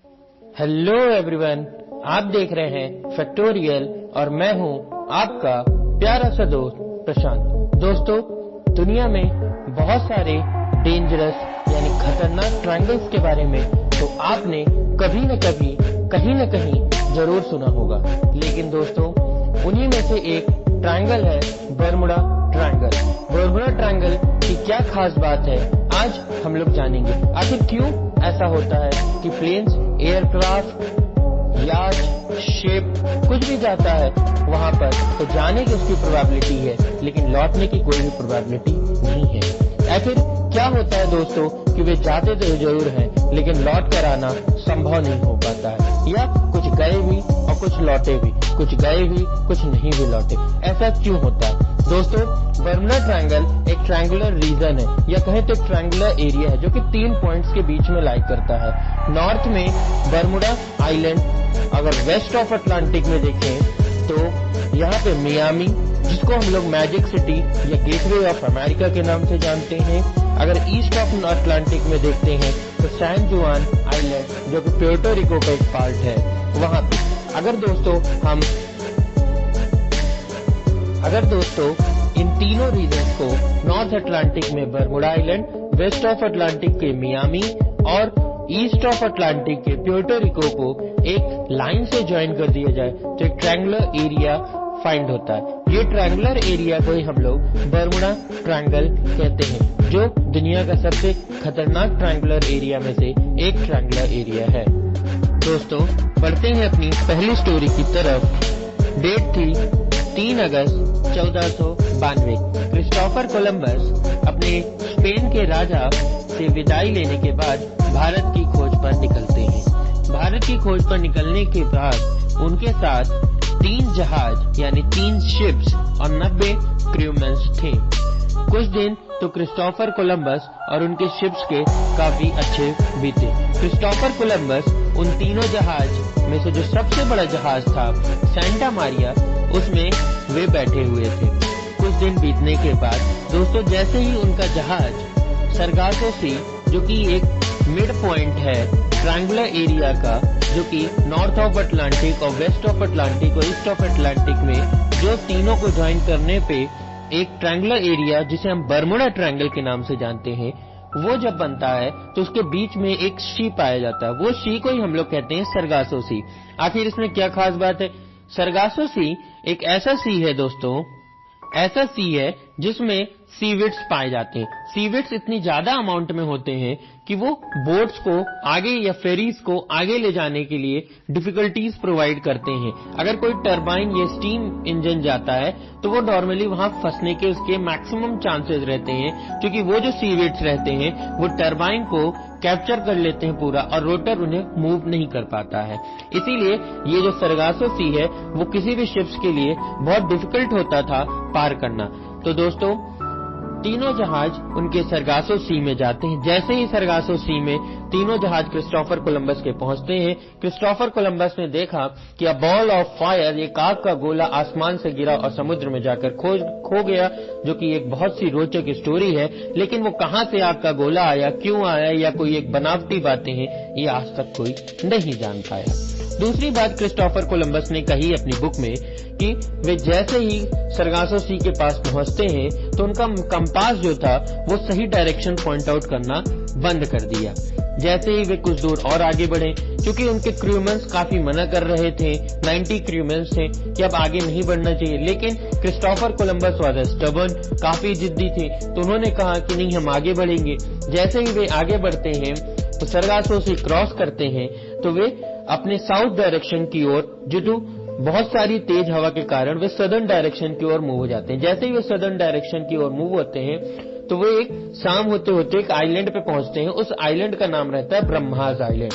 Hello everyone, आप देख रहे हैं फैक्टोरियल और मैं हूं आपका प्यारा सा दोस्त प्रशांत। दोस्तों, दुनिया में बहुत सारे डेंजरस यानी खतरनाक ट्रायंगल्स के बारे में तो आपने कभी न कभी कहीं न कहीं जरूर सुना होगा, लेकिन दोस्तों उन्हीं में से एक ट्रायंगल है बर्मुडा ट्रायंगल। बर्मुडा ट्रायंगल की क्या खास बात है, आज हम लोग जानेंगे। आखिर क्यों ऐसा होता है कि प्लेन्स, एयरक्राफ्ट, याच, शिप कुछ भी जाता है वहां पर तो जाने की उसकी प्रोबेबिलिटी है, लेकिन लौटने की कोई भी प्रोबेबिलिटी नहीं है। आखिर क्या होता है दोस्तों कि वे जाते तो जरूर हैं, लेकिन लौट कर आना संभव नहीं हो पाता है, या कुछ गए भी और कुछ लौटे भी, कुछ गए भी कुछ नहीं भी लौटे। ऐसा क्यों होता है दोस्तों? बर्मुडा ट्रायंगल एक ट्रायंगुलर रीजन है, या कहें तो एक ट्रायंगुलर एरिया है जो कि 3 पॉइंट्स के बीच में लाई करता है। नॉर्थ में बर्मुडा आइलैंड, अगर वेस्ट ऑफ अटलांटिक में देखें तो यहाँ पे मियामी, जिसको हम लोग मैजिक सिटी या गेटवे ऑफ अमेरिका के नाम से जानते हैं। अगर ईस्ट ऑफ अटलांटिक में देखते हैं तो सैन जुआन आइलैंड, जो कि प्यूर्टो रिको का एक पार्ट है, वहां पे। अगर दोस्तों इन तीनों रीजन्स को नॉर्थ अटलांटिक में Bermuda island, west of Atlantic के मियामी और ईस्ट ऑफ अटलांटिक के प्यूर्टो रिको को एक लाइन से ज्वाइन कर दिया जाए तो एक ट्रायंगुलर एरिया फाइंड होता है। ये ट्रायंगुलर एरिया को ही हम लोग बर्मुडा ट्रायंगल कहते हैं, जो दुनिया का सबसे खतरनाक ट्रायंगुलर एरिया में से एक ट्रायंगुलर एरिया है। दोस्तों, बढ़ते हैं अपनी पहली स्टोरी की तरफ। डेट थी 3 अगस्त 1492। क्रिस्टोफर कोलंबस अपने स्पेन के राजा से विदाई लेने के बाद भारत की खोज पर निकलते हैं। भारत की खोज पर निकलने के बाद उनके साथ 3 जहाज यानी 3 शिप्स और 90 क्रूमेंस थे। कुछ दिन तो क्रिस्टोफर कोलंबस और उनके शिप्स के काफी अच्छे बीते। क्रिस्टोफर कोलंबस उन तीनों जहाज में से जो सबसे बड़ा जहाज था सेंटा मारिया, उसमें वे बैठे हुए थे। कुछ दिन बीतने के बाद दोस्तों, जैसे ही उनका जहाज सरगासो सी, जो कि एक मिड पॉइंट है ट्रायंगुलर एरिया का, जो कि नॉर्थ ऑफ अटलांटिक और वेस्ट ऑफ अटलांटिक और ईस्ट ऑफ अटलांटिक में जो तीनों को ज्वाइन करने पे एक ट्रायंगुलर एरिया जिसे हम बर्मुडा ट्रायंगल के नाम से जानते हैं, वो जब बनता है तो उसके बीच में एक सी पाया जाता है। वो सी को ही हम लोग कहते हैं सरगासो सी। आखिर इसमें क्या खास बात है? सरगासो सी एक ऐसा सी है दोस्तों, ऐसा सी है जिसमें सीविड्स पाए जाते हैं। सीविड्स इतनी ज्यादा अमाउंट में होते हैं कि वो बोट्स को आगे या फेरीज को आगे ले जाने के लिए डिफिकल्टीज प्रोवाइड करते हैं। अगर कोई टरबाइन या स्टीम इंजन जाता है तो वो नॉर्मली वहां फंसने के उसके मैक्सिमम चांसेस रहते हैं, क्योंकि वो जो सीविड्स रहते हैं वो टरबाइन को कैप्चर कर लेते हैं पूरा, और रोटर उन्हें मूव नहीं कर पाता है। इसीलिए ये जो सरगासो सी है वो किसी भी शिप्स के लिए बहुत डिफिकल्ट होता था पार करना। तो दोस्तों, तीनों जहाज उनके सरगासो सी में जाते हैं। जैसे ही सरगासो सी में तीनों जहाज क्रिस्टोफर कोलंबस के पहुंचते हैं, क्रिस्टोफर कोलंबस ने देखा कि अ बॉल ऑफ फायर, एक आग का गोला आसमान से गिरा और समुद्र में जाकर खो गया, जो कि एक बहुत सी रोचक स्टोरी है। लेकिन वो कहां से आग का गोला आया, क्यों आया, या कोई एक बनावटी बातें हैं, ये आज तक कोई नहीं जान पाया। दूसरी बात क्रिस्टोफर कोलंबस ने कही अपनी बुक में कि वे जैसे ही सरगासो सी के पास पहुंचते हैं तो उनका कंपास जो था वो सही डायरेक्शन पॉइंट आउट करना बंद कर दिया। जैसे ही वे कुछ दूर और आगे बढ़े, क्योंकि उनके क्रूमेंस काफी मना कर रहे थे, 90 क्रूमेंस थे कि अब आगे नहीं बढ़ना चाहिए, लेकिन क्रिस्टोफर कोलंबस वाज स्टबर्न, काफी जिद्दी थे, तो उन्होंने कहा कि नहीं, हम आगे बढ़ेंगे। जैसे ही वे आगे बढ़ते हैं तो सरगासो से क्रॉस करते हैं तो वे अपने साउथ डायरेक्शन की ओर, जो बहुत सारी तेज हवा के कारण वे सदर्न डायरेक्शन की ओर मूव हो जाते हैं। जैसे ही वे सदर्न डायरेक्शन की ओर मूव होते हैं तो वो एक शाम होते होते एक आइलैंड पे पहुंचते हैं। उस आइलैंड का नाम रहता है ब्रह्मास आइलैंड,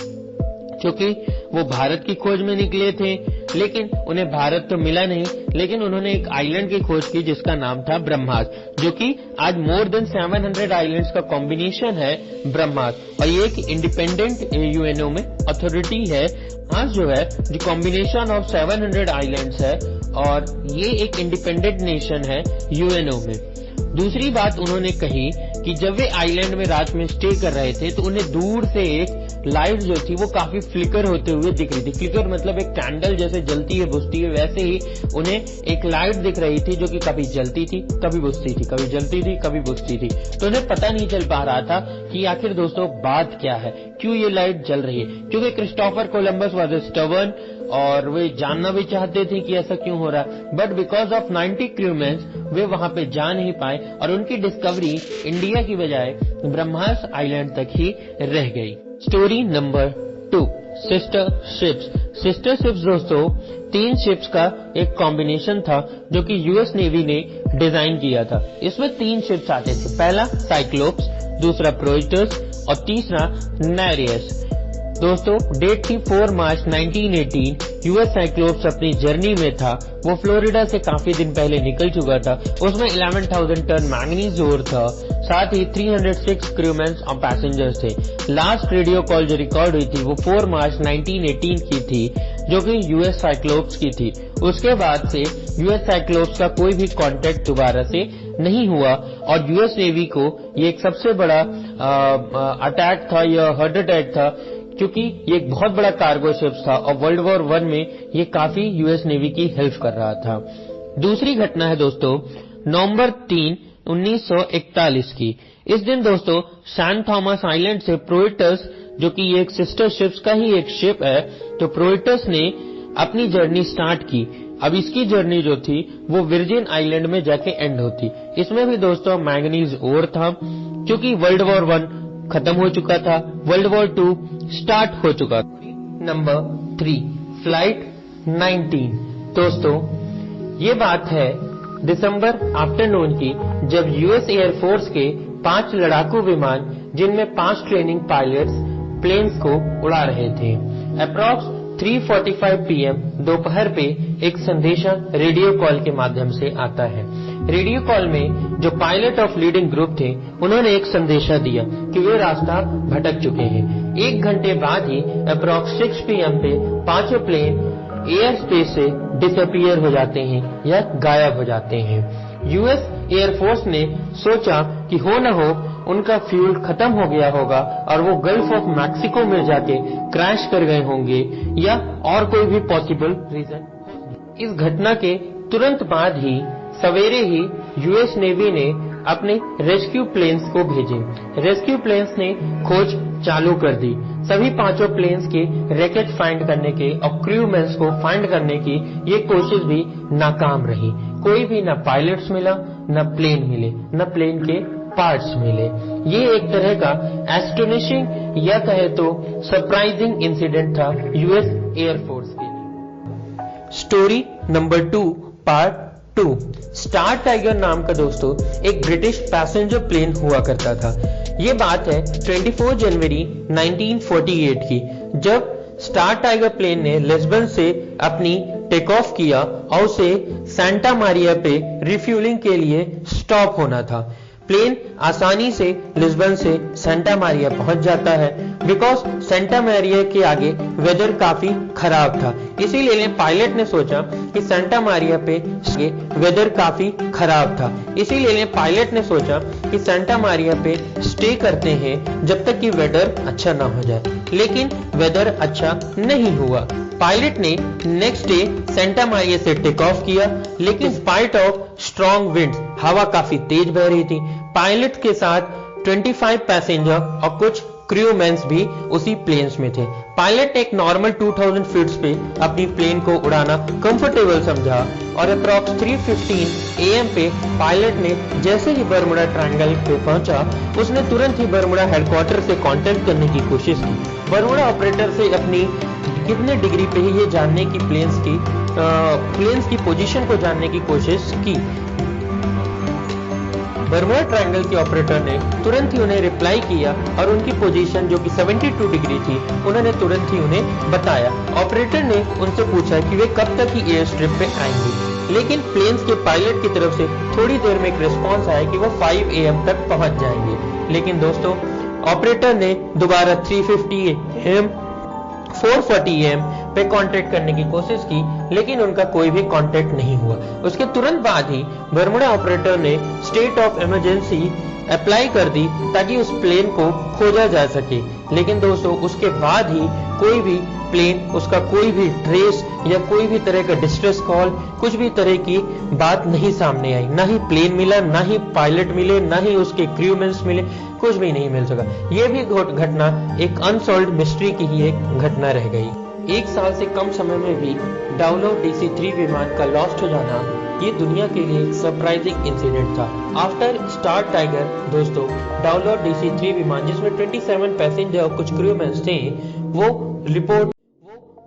क्योंकि वो भारत की खोज में निकले थे, लेकिन उन्हें भारत तो मिला नहीं, लेकिन उन्होंने एक आइलैंड की खोज की जिसका नाम था ब्रह्मास, जो कि आज मोर देन 700 आइलैंड्स का कॉम्बिनेशन है ब्रह्मास। और ये एक इंडिपेंडेंट यूएनओ में अथॉरिटी है। आज जो है जो कॉम्बिनेशन ऑफ 700 आइलैंड्स है, और ये एक इंडिपेंडेंट नेशन है यूएनओ में। दूसरी बात उन्होंने कही कि जब वे आइलैंड में रात में स्टे कर रहे थे तो उन्हें दूर से एक लाइट जो थी वो काफी फ्लिकर होते हुए दिख रही थी। फ्लिकर मतलब एक कैंडल जैसे जलती है बुझती है, वैसे ही उन्हें एक लाइट दिख रही थी जो कि कभी जलती थी कभी बुझती थी, कभी जलती थी कभी बुझती थी। तो उन्हें पता नहीं चल पा रहा था कि आखिर दोस्तों बात क्या है, क्यों ये लाइट जल रही है। क्योंकि क्रिस्टोफर कोलंबस वाज स्टबर्न और वे जानना भी चाहते थे कि ऐसा क्यों हो रहा है, बट बिकॉज ऑफ 90 क्रूमेंस वे वहां पे जा नहीं पाए और उनकी डिस्कवरी इंडिया की बजाय ब्रह्मास आइलैंड तक ही रह गई। Story number 2, sister ships. Sister ships दोस्तों 3 शिप्स का एक कॉम्बिनेशन था जो कि यूएस नेवी ने डिजाइन किया था। इसमें 3 शिप्स आते थे, पहला साइक्लोप्स, दूसरा प्रोइटस और तीसरा नेरियस। दोस्तों डेट थी 4 मार्च 1918। यूएस साइक्लोप्स अपनी जर्नी में था, वो फ्लोरिडा से काफी दिन पहले निकल चुका था। उसमें 11,000 टन मैंगनीज ओर था, साथ ही 306 क्रूमैन और पैसेंजर्स थे। लास्ट रेडियो कॉल जो रिकॉर्ड हुई थी वो 4 मार्च 1918 की थी, जो कि यूएस साइक्लोप्स की थी। उसके बाद से यूएस साइक्लोप्स का कोई भी कांटेक्ट दोबारा से नहीं हुआ और यूएस नेवी को ये एक सबसे बड़ा अटैक था या हार्ट अटैक था, क्योंकि ये एक बहुत बड़ा कार्गो शिप्स था और वर्ल्ड वॉर 1 में ये काफी यूएस नेवी की हेल्प कर रहा था। दूसरी घटना है दोस्तों नवंबर 3, 1941 की। इस दिन दोस्तों सैन थॉमस आइलैंड से प्रोइटस, जो कि एक सिस्टर शिप्स का ही एक शिप है, तो प्रोइटस ने अपनी जर्नी स्टार्ट की। अब इसकी जर्नी जो थी वो वर्जिन आइलैंड में जाके एंड होती। इसमें भी दोस्तों मैंगनीज ओर था, क्योंकि वर्ल्ड वॉर 1 खत्म हो चुका था, वर्ल्ड वॉर 2 स्टार्ट हो चुका था। Number 3, flight 19। दोस्तों ये बात है दिसंबर आफ्टरनून की, जब यूएस एयरफोर्स के 5 लड़ाकू विमान, जिनमें 5 ट्रेनिंग पायलट्स प्लेन्स को उड़ा रहे थे। अप्रॉक्स 3:45 PM दोपहर पे एक संदेशा रेडियो कॉल के माध्यम से आता है। रेडियो कॉल में जो पायलट ऑफ लीडिंग ग्रुप थे, उन्होंने एक संदेशा दिया कि वे रास्ता भटक चुके हैं। 1 घंटे बाद ही अप्रॉक्स 6 PM पे 5 प्लेन एयर स्पेस से डिसअपियर हो जाते हैं या गायब हो जाते हैं। यूएस एयरफोर्स ने सोचा कि हो न हो उनका फ्यूल खत्म हो गया होगा और वो गल्फ ऑफ मैक्सिको में जाके क्रैश कर गए होंगे या और कोई भी पॉसिबल रीजन। इस घटना के तुरंत बाद ही सवेरे ही यूएस नेवी ने अपने रेस्क्यू प्लेन्स को भेजे। रेस्क्यू प्लेन्स ने खोज चालू कर दी। सभी 5 प्लेन्स के रैकेट फाइंड करने के और क्रूमैन्स को फाइंड करने की ये कोशिश भी नाकाम रही। कोई भी न पायलट्स मिला, न प्लेन मिले, न प्लेन के पार्ट्स मिले। ये एक तरह का एस्टोनिशिंग या कहे तो सरप्राइजिंग इंसिडेंट था यूएस एयरफोर्स के लिए। Story number 2, part 2। Star tiger नाम का दोस्तों एक ब्रिटिश पैसेंजर प्लेन हुआ करता था। ये बात है 24 जनवरी 1948 की, जब स्टार टाइगर प्लेन ने लिस्बन से अपनी टेक ऑफ किया और उसे सांता मारिया पे रिफ्यूलिंग के लिए स्टॉप होना था। प्लेन आसानी से लिस्बन से सांता मारिया पहुंच जाता है, बिकॉज सांता मारिया के आगे वेदर काफी खराब था। इसीलिए पायलट ने सोचा कि सांता मारिया पे वेदर काफी खराब था, इसीलिए पायलट ने सोचा कि सांता मारिया पे स्टे करते हैं जब तक कि वेदर अच्छा ना हो जाए। लेकिन वेदर अच्छा नहीं हुआ। पायलट ने नेक्स्ट डे सांता मारिया से टेक ऑफ किया, लेकिन स्पाइट ऑफ स्ट्रॉन्ग विंड, हवा काफी तेज बह रही थी। पायलट के साथ 25 पैसेंजर और कुछ क्रूमैन्स भी उसी प्लेन्स में थे। पायलट ने एक नॉर्मल 2000 फीट्स पे अपनी प्लेन को उड़ाना कंफर्टेबल समझा और अप्रॉक्स 3:15 AM पे पायलट ने जैसे ही बरमुडा ट्रायंगल पे पहुंचा, उसने तुरंत ही बरमुडा हेडक्वार्टर से कांटेक्ट करने की कोशिश की। बरमुडा ऑपरेटर से अपनी कितने डिग्री पे ही ये जानने की प्लेन्स की पोजीशन को जानने की कोशिश की। बरमुडा ट्रायंगल के ऑपरेटर ने तुरंत ही उन्हें रिप्लाई किया और उनकी पोजीशन जो कि 72 डिग्री थी, उन्होंने तुरंत ही उन्हें बताया। ऑपरेटर ने उनसे पूछा कि वे कब तक ही एयर स्ट्रिप पे आएंगे, लेकिन प्लेन्स के पायलट की तरफ से थोड़ी देर में एक रिस्पॉन्स आया कि वो 5 AM तक पहुंच जाएंगे। लेकिन दोस्तों ऑपरेटर ने दोबारा 3:50 AM, 4:40 AM, पे कांटेक्ट करने की कोशिश की, लेकिन उनका कोई भी कांटेक्ट नहीं हुआ। उसके तुरंत बाद ही बर्मुडा ऑपरेटर ने स्टेट ऑफ इमरजेंसी अप्लाई कर दी ताकि उस प्लेन को खोजा जा सके। लेकिन दोस्तों उसके बाद ही कोई भी प्लेन, उसका कोई भी ट्रेस या कोई भी तरह का डिस्ट्रेस कॉल, कुछ भी तरह की बात नहीं सामने आई। ना ही प्लेन मिला, ना ही पायलट मिले, ना ही उसके क्रूमेंस मिले, कुछ भी नहीं मिल सका। यह भी घटना एक अनसॉल्व्ड मिस्ट्री की ही एक घटना रह गई। 1 साल से कम समय में भी डाउलो DC-3 विमान का लॉस्ट हो जाना ये दुनिया के लिए एक सरप्राइजिंग इंसिडेंट था। आफ्टर स्टार टाइगर दोस्तों, डाउलो DC-3 विमान जिसमें 27 पैसेंजर और कुछ क्रूमेंस थे, वो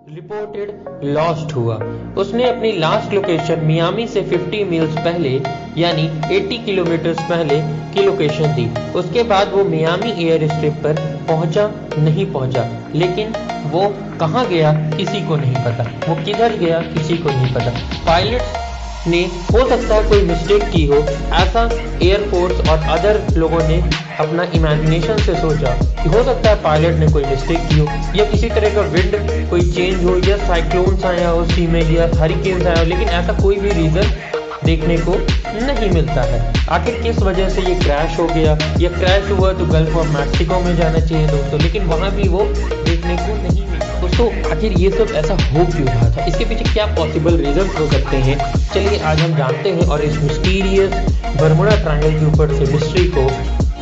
रिपोर्टेड लॉस्ट हुआ। उसने अपनी लास्ट लोकेशन मियामी से 50 मील्स पहले यानी 80 किलोमीटर पहले की लोकेशन दी। उसके बाद वो मियामी एयर स्ट्रिप पर नहीं पहुंचा, लेकिन वो कहां गया किसी को नहीं पता, वो किधर गया किसी को नहीं पता। पायलट ने हो सकता है कोई मिस्टेक की हो, ऐसा एयरफोर्स और अदर लोगों ने अपना इमेजिनेशन से सोचा कि हो सकता है पायलट ने कोई मिस्टेक की हो, या किसी तरह का विंड कोई चेंज हो, या साइक्लोन्स आया हो सी में, या हरिकेन्स आया हो, लेकिन ऐसा कोई भी रीजन देखने को नहीं मिलता है। आखिर किस वजह से ये क्रैश हो गया, या क्रैश हुआ तो गल्फ ऑफ मैक्सिको में जाना चाहिए दोस्तों, लेकिन वहां भी वो देखने को नहीं मिला। दोस्तों आखिर ये सब ऐसा हो क्यों रहा था, इसके पीछे क्या पॉसिबल रीजन हो सकते हैं, चलिए आज हम जानते हैं और इस मिस्टीरियस बर्मुडा ट्रायंगल के ऊपर से मिस्ट्री को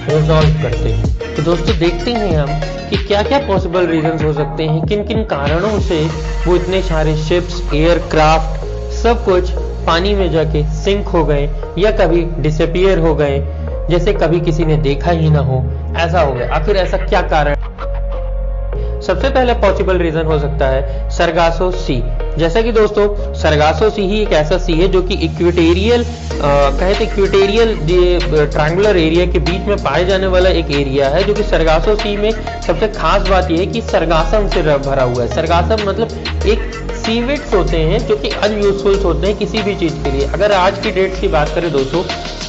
रिजॉल्व करते हैं। तो दोस्तों देखते हैं हम कि क्या क्या पॉसिबल रीजंस हो सकते हैं, किन किन कारणों से वो इतने सारे शिप्स, एयरक्राफ्ट सब कुछ पानी में जाके सिंक हो गए या कभी डिसअपीयर हो गए, जैसे कभी किसी ने देखा ही ना हो, ऐसा हो गया। आखिर ऐसा क्या कारण? सबसे पहला पॉसिबल रीजन हो सकता है सरगासो सी। जैसा कि दोस्तों सरगासो सी ही एक ऐसा सी है जो कि इक्वेटोरियल ट्रायंगुलर एरिया के बीच में पाए जाने वाला एक एरिया है, जो कि सरगासो सी में सबसे खास बात यह है कि सरगासम से भरा हुआ है। सरगासम मतलब एक सीविड्स होते हैं जो कि अनयूजफुल होते हैं किसी भी चीज के लिए। अगर आज की डेट की बात करें दोस्तों,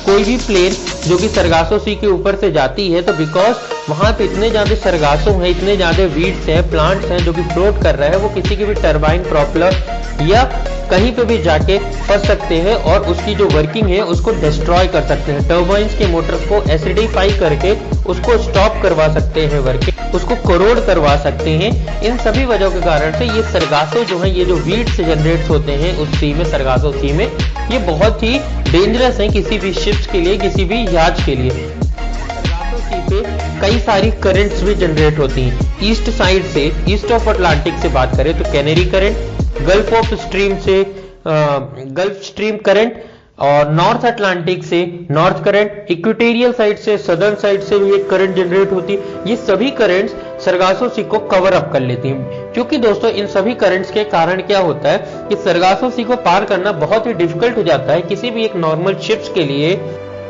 कोई भी प्लेन जो कि सरगासो सी के ऊपर से जाती है तो बिकॉज वहां पे इतने ज्यादा सरगासो हैं, इतने ज्यादा वीड्स हैं, प्लांट्स हैं जो कि फ्लोट कर रहे हैं, वो किसी की भी टरबाइन, प्रॉपलर या कहीं पे भी जाके फंस सकते हैं और उसकी जो वर्किंग है उसको डिस्ट्रॉय कर सकते हैं। टर्बाइन्स के मोटर्स को एसिडिफाई करके उसको स्टॉप करवा सकते हैं, वर्किंग उसको करोड करवा सकते हैं। इन सभी वजहों के कारण से ये सरगासो जो है, ये जो वीड से जनरेट होते हैं उस सी में, सरगासो सी में, ये बहुत ही डेंजरस है किसी भी शिप्स के लिए, किसी भी याच के लिए। सरगासो सी पे कई सारी करंट्स भी जनरेट होती हैं। ईस्ट साइड से, ईस्ट ऑफ अटलांटिक से बात करें तो canary current, gulf of stream से गल्फ स्ट्रीम करंट, और नॉर्थ अटलांटिक से नॉर्थ करंट, इक्वेटोरियल साइड से, सदर्न साइड से भी एक करंट जनरेट होती है। ये सभी करंट्स सरगासो सी को कवर अप कर लेती हैं। क्योंकि दोस्तों इन सभी करंट्स के कारण क्या होता है कि सरगासो सी को पार करना बहुत ही डिफिकल्ट हो जाता है किसी भी एक नॉर्मल शिप्स के लिए।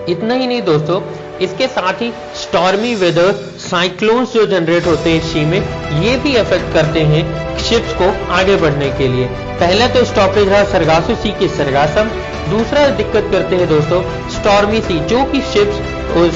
इतना ही नहीं दोस्तों, इसके साथ ही स्टॉर्मी वेदर, साइक्लोन्स जो जनरेट होते हैं सी में, ये भी अफेक्ट करते हैं शिप्स को आगे बढ़ने के लिए। पहला तो स्टॉपेज रहा सरगासो सी के सरगासम, दूसरा दिक्कत करते हैं दोस्तों स्टॉर्मी सी, जो कि शिप्स उस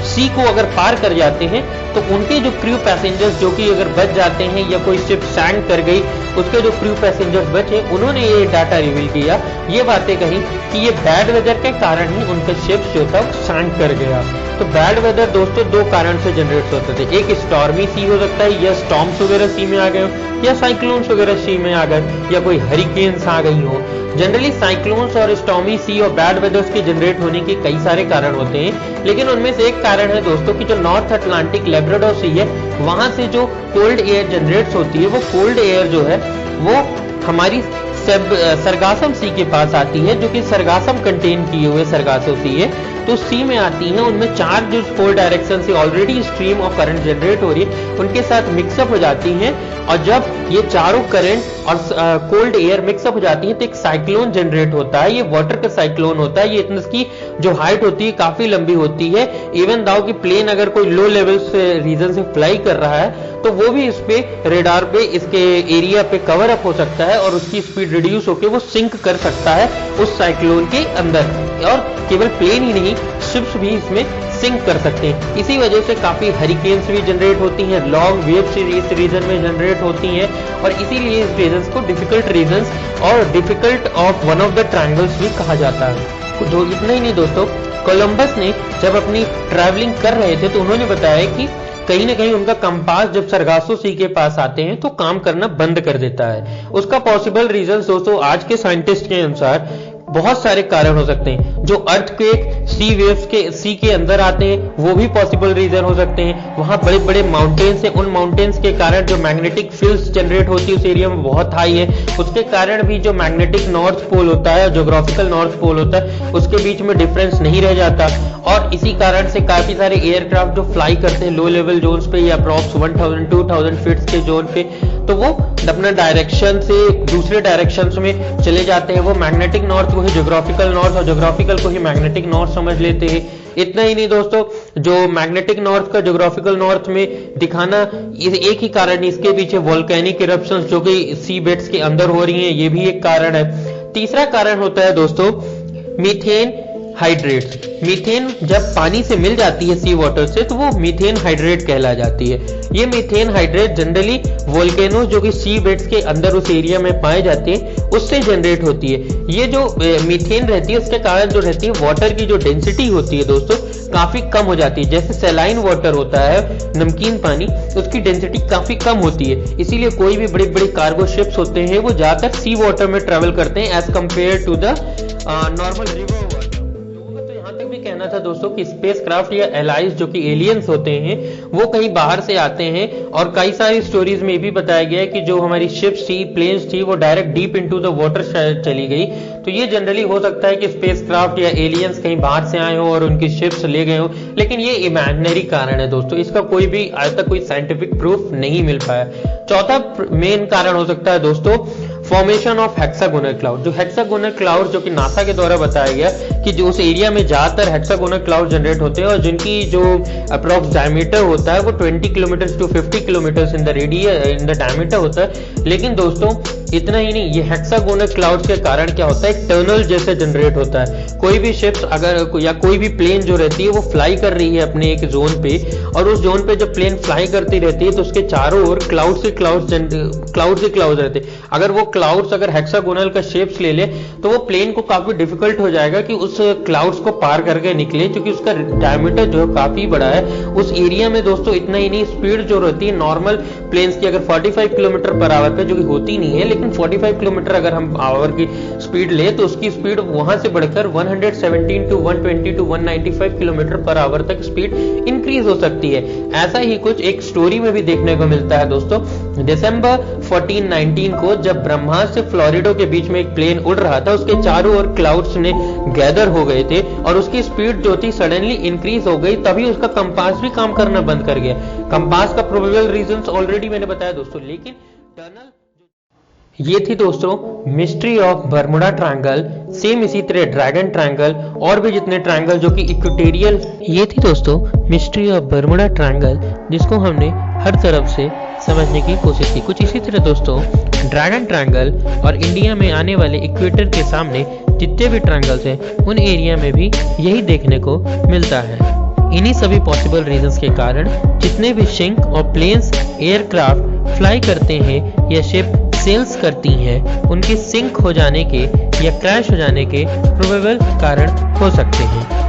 सी को अगर पार कर जाते हैं तो उनके जो क्रू पैसेंजर्स जो कि अगर बच जाते हैं या कोई शिप सैंक कर गई, उसके जो क्रू पैसेंजर्स बचे उन्होंने ये डाटा रिवील किया, ये बातें कही कि ये बैड वेदर के कारण ही उनका शिप जो था सैंक कर गया। तो बैड वेदर दोस्तों दो कारण से जनरेट होते थे, एक स्टॉर्मी सी हो सकता है या स्टॉर्म्स वगैरह सी में आ गए, या साइक्लोन्स वगैरह सी में आ गए, या कोई हरिकेन्स आ गई हो। जनरली साइक्लोन्स और स्टॉर्मी सी और बैड वेदर्स के जनरेट होने के कई सारे कारण होते हैं, लेकिन उनमें से एक कारण है दोस्तों कि जो नॉर्थ अटलांटिक लैब्राडोर सी है, वहां से जो कोल्ड एयर जनरेट होती है, वो कोल्ड एयर जो है वो हमारी सरगासम सी के पास आती है, जो कि सरगासम कंटेन किए हुए सरगासो सी है, तो सी में आती है। उनमें चार जो 4 डायरेक्शन से already stream of current generate हो रही है उनके साथ मिक्सअप हो जाती हैं, और जब ये चारों करंट और कोल्ड एयर मिक्सअप हो जाती है तो एक साइक्लोन जनरेट होता है। ये वाटर का साइक्लोन होता है। ये इसकी जो हाइट होती है काफी लंबी होती है। इवन दाउ की प्लेन अगर कोई लो लेवल से रीजन से फ्लाई कर रहा है तो वो भी इस पे रेडार पे इसके एरिया पे कवर अप हो सकता है और उसकी स्पीड रिड्यूस होकर वो सिंक कर सकता है उस साइक्लोन के अंदर। और केवल प्लेन ही नहीं, शिप्स भी इसमें सिंक कर सकते हैं। इसी वजह से काफी हरिकेन्स भी जनरेट होती हैं, लॉन्ग वेव्स इस रीजन में जनरेट होती हैं और इसीलिए इस रीजन को डिफिकल्ट रीजन और difficult of one of the triangles भी कहा जाता है। तो इतना ही नहीं दोस्तों, कोलंबस ने जब अपनी ट्रैवलिंग कर रहे थे तो उन्होंने बताया कि कहीं ना कहीं उनका कंपास जब सरगासो सी के पास आते हैं तो काम करना बंद कर देता है। उसका पॉसिबल रीजन दोस्तों आज के साइंटिस्ट के अनुसार बहुत सारे कारण हो सकते हैं। जो अर्थक्वेक सी वेव्स के सी के अंदर आते हैं वो भी पॉसिबल रीजन हो सकते हैं। वहां बड़े बड़े माउंटेन्स हैं, उन माउंटेन्स के कारण जो मैग्नेटिक फील्ड्स जनरेट होती है उस एरिया में बहुत हाई है, उसके कारण भी जो मैग्नेटिक नॉर्थ पोल होता है, ज्योग्राफिकल नॉर्थ पोल होता है, उसके बीच में डिफरेंस नहीं रह जाता। और इसी कारण से काफी सारे एयरक्राफ्ट जो फ्लाई करते हैं लो लेवल जोन्स पे या अप्रॉक्स 1000-2000 फीट्स के जोन पे, तो वो अपना डायरेक्शन से दूसरे डायरेक्शन में चले जाते हैं। वो मैग्नेटिक नॉर्थ को ही ज्योग्राफिकल नॉर्थ और ज्योग्राफिकल को ही मैग्नेटिक नॉर्थ समझ लेते हैं। इतना ही नहीं दोस्तों, जो मैग्नेटिक नॉर्थ का ज्योग्राफिकल नॉर्थ में दिखाना एक ही कारण, इसके पीछे वोल्केनिक इरप्शंस जो कि सी बेड्स के अंदर हो रही हैं, ये भी एक कारण है। तीसरा कारण होता है दोस्तों मीथेन हाइड्रेट्स। मीथेन जब पानी से मिल जाती है सी वाटर से तो वो मीथेन हाइड्रेट कहला जाती है। ये मीथेन हाइड्रेट जनरली वोल्केनो जो कि सी बेड्स के अंदर उस एरिया में पाए जाते हैं उससे जनरेट होती है। ये जो मीथेन रहती है उसके कारण जो रहती है वाटर की जो डेंसिटी होती है दोस्तों काफी कम हो जाती है। जैसे सैलाइन वाटर होता है, नमकीन पानी, उसकी डेंसिटी काफी कम होती है, इसीलिए कोई भी बड़ी बड़ी कार्गो शिप्स होते हैं वो ज्यादातर सी वाटर में ट्रेवल करते हैं as compared to the normal river water. कहना था दोस्तों कि स्पेसक्राफ्ट या एलाइज जो कि एलियंस होते हैं वो कहीं बाहर से आते हैं और कई सारी स्टोरीज में भी बताया गया है कि जो हमारी शिप्स थी, प्लेन्स थी, वो direct deep into the water चली गई। तो ये जनरली हो सकता है कि स्पेसक्राफ्ट या एलियंस कहीं बाहर से आए हो और उनकी शिप्स ले गए हो, लेकिन ये इमेजिनरी कारण है दोस्तों, इसका कोई भी आज तक कोई साइंटिफिक प्रूफ नहीं मिल पाया। चौथा मेन कारण हो सकता है दोस्तों फॉर्मेशन ऑफ हेक्सागोनल क्लाउड। जो हेक्सागोनल क्लाउड जो कि नासा के द्वारा बताया गया कि जो उस एरिया में ज्यादातर हेक्सागोनल क्लाउड जनरेट होते हैं और जिनकी जो अप्रॉक्स डायमीटर होता है वो 20 kilometre to 50 kilometre in the radius in the diameter होता है। लेकिन दोस्तों इतना ही नहीं, ये हेक्सागोनल क्लाउड्स के कारण क्या होता है, एक टनल जैसे जनरेट होता है। कोई भी शिप्स अगर या कोई भी प्लेन जो रहती है वो फ्लाई कर रही है अपने एक जोन पे और उस जोन पे जब प्लेन फ्लाई करती रहती है तो उसके चारों ओर क्लाउड से क्लाउड रहते हैं। अगर वो क्लाउड्स अगर हेक्सागोनल का शेप्स ले ले तो वो प्लेन को काफी डिफिकल्ट हो जाएगा कि उस क्लाउड्स को पार करके निकले, क्योंकि उसका डायमीटर जो है काफी बड़ा है। उस एरिया में दोस्तों इतना ही नहीं, स्पीड जो रहती है नॉर्मल प्लेन्स की अगर 45 किलोमीटर पर आवर पे, जो कि होती नहीं है, लेकिन 45 किलोमीटर अगर हम आवर की स्पीड ले तो उसकी स्पीड वहां से बढ़कर 117 to 120 to 195 kilometre per hour तक स्पीड इंक्रीज हो सकती है। ऐसा ही कुछ एक स्टोरी में भी देखने को मिलता है दोस्तों। दिसंबर 1419 को जब ब्रह्मांड से फ्लोरिडो के बीच में एक प्लेन उड़ रहा था, उसके चारों ओर क्लाउड्स ने गैदर हो गए थे और उसकी स्पीड जो थी सडनली इंक्रीज हो गई, तभी उसका कंपास भी काम करना बंद कर गया। कंपास का प्रोबेबल रीजंस ऑलरेडी मैंने बताया दोस्तों, लेकिन टनल ये थी दोस्तों mystery of Bermuda triangle. Same इसी तरह ड्रैगन ट्रायंगल और भी जितने ट्रायंगल जो कि इक्वेटोरियल, ये थी दोस्तों मिस्ट्री ऑफ बर्मुडा ट्रायंगल, जिसको हमने हर तरफ से समझने की कोशिश की। कुछ इसी तरह दोस्तों ड्रैगन ट्रायंगल और इंडिया में आने वाले इक्वेटर के सामने जितने भी ट्रायंगल्स हैं उन एरिया में भी यही देखने को मिलता है। इन्हीं सभी पॉसिबल रीजंस के कारण जितने भी शिप और प्लेन्स एयरक्राफ्ट फ्लाई करते हैं या शिप सेल्स करती हैं, उनके सिंक हो जाने के या क्रैश हो जाने के प्रोबेबल कारण हो सकते हैं।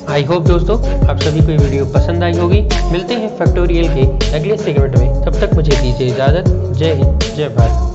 आई होप दोस्तों आप सभी को ये वीडियो पसंद आई होगी। मिलते हैं फैक्टोरियल के अगले सेगमेंट में, तब तक मुझे दीजिए इजाजत। जय हिंद, जय भारत।